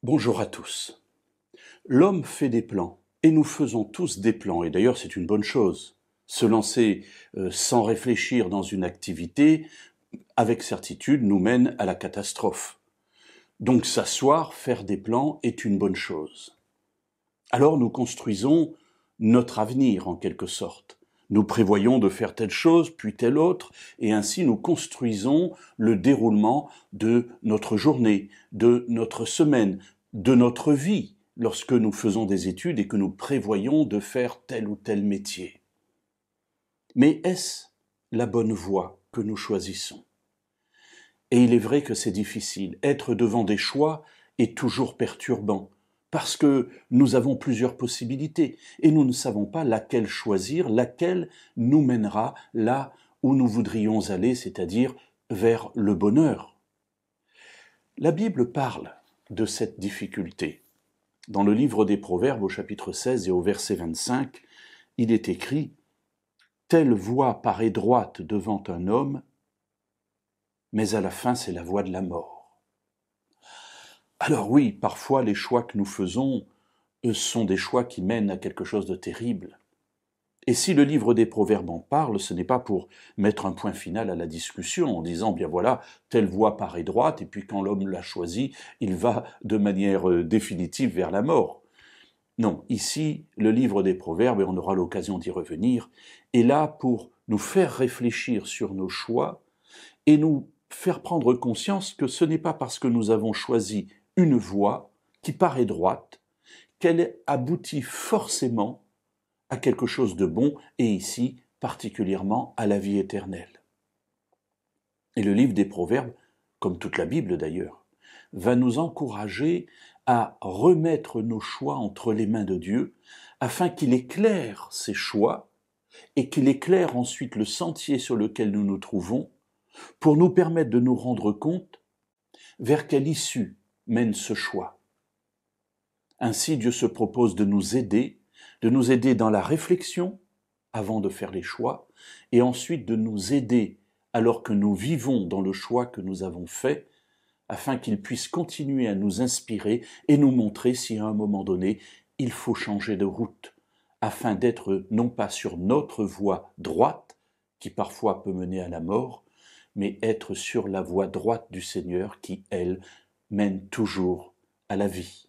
Bonjour à tous. L'homme fait des plans, et nous faisons tous des plans, et d'ailleurs c'est une bonne chose. Se lancer sans réfléchir dans une activité, avec certitude, nous mène à la catastrophe. Donc s'asseoir, faire des plans est une bonne chose. Alors nous construisons notre avenir en quelque sorte. Nous prévoyons de faire telle chose, puis telle autre, et ainsi nous construisons le déroulement de notre journée, de notre semaine, de notre vie, lorsque nous faisons des études et que nous prévoyons de faire tel ou tel métier. Mais est-ce la bonne voie que nous choisissons? Et il est vrai que c'est difficile. Être devant des choix est toujours perturbant, parce que nous avons plusieurs possibilités, et nous ne savons pas laquelle choisir, laquelle nous mènera là où nous voudrions aller, c'est-à-dire vers le bonheur. La Bible parle de cette difficulté. Dans le livre des Proverbes, au chapitre 16 et au verset 25, il est écrit « Telle voie paraît droite devant un homme, mais à la fin c'est la voie de la mort. » Alors oui, parfois les choix que nous faisons sont des choix qui mènent à quelque chose de terrible. Et si le livre des Proverbes en parle, ce n'est pas pour mettre un point final à la discussion en disant, bien voilà, telle voie paraît droite, et puis quand l'homme l'a choisi, il va de manière définitive vers la mort. Non, ici, le livre des Proverbes, et on aura l'occasion d'y revenir, est là pour nous faire réfléchir sur nos choix et nous faire prendre conscience que ce n'est pas parce que nous avons choisi une voie qui paraît droite qu'elle aboutit forcément à quelque chose de bon, et ici particulièrement à la vie éternelle. Et le livre des Proverbes, comme toute la Bible d'ailleurs, va nous encourager à remettre nos choix entre les mains de Dieu, afin qu'il éclaire ces choix et qu'il éclaire ensuite le sentier sur lequel nous nous trouvons, pour nous permettre de nous rendre compte vers quelle issue mène ce choix. Ainsi, Dieu se propose de nous aider dans la réflexion avant de faire les choix, et ensuite de nous aider alors que nous vivons dans le choix que nous avons fait, afin qu'il puisse continuer à nous inspirer et nous montrer si à un moment donné, il faut changer de route, afin d'être non pas sur notre voie droite, qui parfois peut mener à la mort, mais être sur la voie droite du Seigneur qui, elle, mène toujours à la vie.